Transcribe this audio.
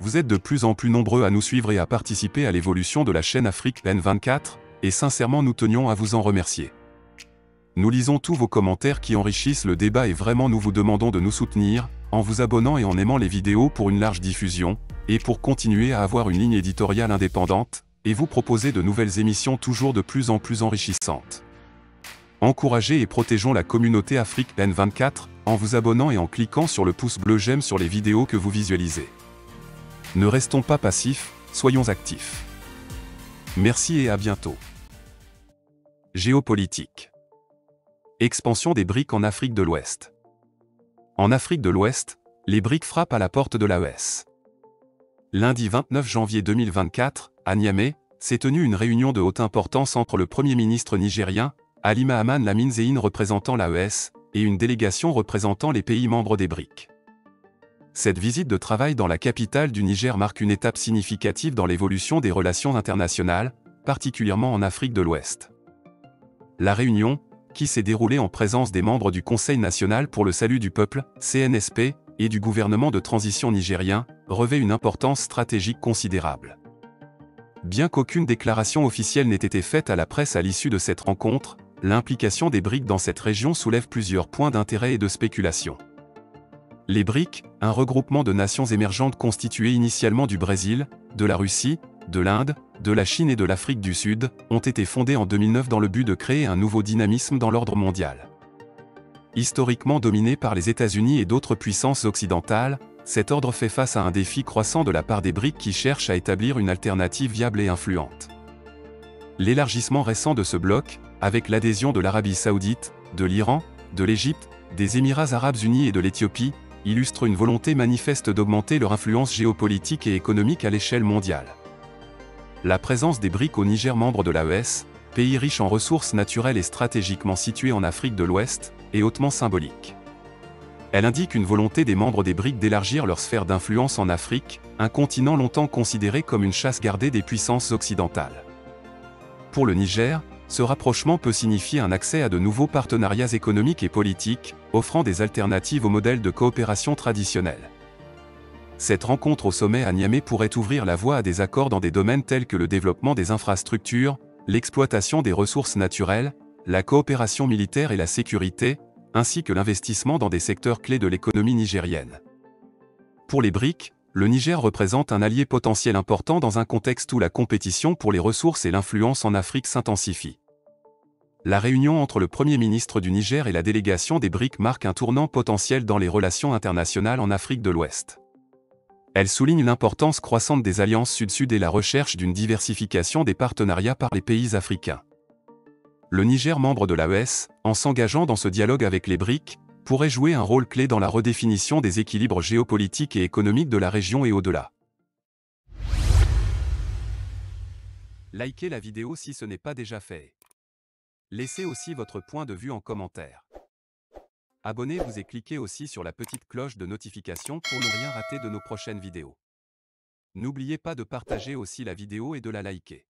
Vous êtes de plus en plus nombreux à nous suivre et à participer à l'évolution de la chaîne Afrique N24, et sincèrement nous tenions à vous en remercier. Nous lisons tous vos commentaires qui enrichissent le débat et vraiment nous vous demandons de nous soutenir, en vous abonnant et en aimant les vidéos pour une large diffusion, et pour continuer à avoir une ligne éditoriale indépendante, et vous proposer de nouvelles émissions toujours de plus en plus enrichissantes. Encouragez et protégeons la communauté Afrique N24, en vous abonnant et en cliquant sur le pouce bleu j'aime sur les vidéos que vous visualisez. Ne restons pas passifs, soyons actifs. Merci et à bientôt. Géopolitique. Expansion des BRIC en Afrique de l'Ouest. En Afrique de l'Ouest, les BRIC frappent à la porte de l'AES. Lundi 29 janvier 2024, à Niamey, s'est tenue une réunion de haute importance entre le Premier ministre nigérien, Ali Mahaman Lamine Zein représentant l'AES, et une délégation représentant les pays membres des BRIC. Cette visite de travail dans la capitale du Niger marque une étape significative dans l'évolution des relations internationales, particulièrement en Afrique de l'Ouest. La réunion, qui s'est déroulée en présence des membres du Conseil national pour le salut du peuple, CNSP, et du gouvernement de transition nigérien, revêt une importance stratégique considérable. Bien qu'aucune déclaration officielle n'ait été faite à la presse à l'issue de cette rencontre, l'implication des BRIC dans cette région soulève plusieurs points d'intérêt et de spéculation. Les BRIC, un regroupement de nations émergentes constitué initialement du Brésil, de la Russie, de l'Inde, de la Chine et de l'Afrique du Sud, ont été fondés en 2009 dans le but de créer un nouveau dynamisme dans l'ordre mondial. Historiquement dominé par les États-Unis et d'autres puissances occidentales, cet ordre fait face à un défi croissant de la part des BRIC qui cherchent à établir une alternative viable et influente. L'élargissement récent de ce bloc, avec l'adhésion de l'Arabie Saoudite, de l'Iran, de l'Égypte, des Émirats Arabes Unis et de l'Éthiopie, illustre une volonté manifeste d'augmenter leur influence géopolitique et économique à l'échelle mondiale. La présence des BRIC au Niger, membre de l'AES, pays riche en ressources naturelles et stratégiquement situé en Afrique de l'Ouest, est hautement symbolique. Elle indique une volonté des membres des BRIC d'élargir leur sphère d'influence en Afrique, un continent longtemps considéré comme une chasse gardée des puissances occidentales. Pour le Niger, ce rapprochement peut signifier un accès à de nouveaux partenariats économiques et politiques, offrant des alternatives au modèle de coopération traditionnel. Cette rencontre au sommet à Niamey pourrait ouvrir la voie à des accords dans des domaines tels que le développement des infrastructures, l'exploitation des ressources naturelles, la coopération militaire et la sécurité, ainsi que l'investissement dans des secteurs clés de l'économie nigérienne. Pour les BRIC, le Niger représente un allié potentiel important dans un contexte où la compétition pour les ressources et l'influence en Afrique s'intensifie. La réunion entre le Premier ministre du Niger et la délégation des BRIC marque un tournant potentiel dans les relations internationales en Afrique de l'Ouest. Elle souligne l'importance croissante des alliances sud-sud et la recherche d'une diversification des partenariats par les pays africains. Le Niger, membre de l'AES, en s'engageant dans ce dialogue avec les BRIC, pourrait jouer un rôle clé dans la redéfinition des équilibres géopolitiques et économiques de la région et au-delà. Likez la vidéo si ce n'est pas déjà fait. Laissez aussi votre point de vue en commentaire. Abonnez-vous et cliquez aussi sur la petite cloche de notification pour ne rien rater de nos prochaines vidéos. N'oubliez pas de partager aussi la vidéo et de la liker.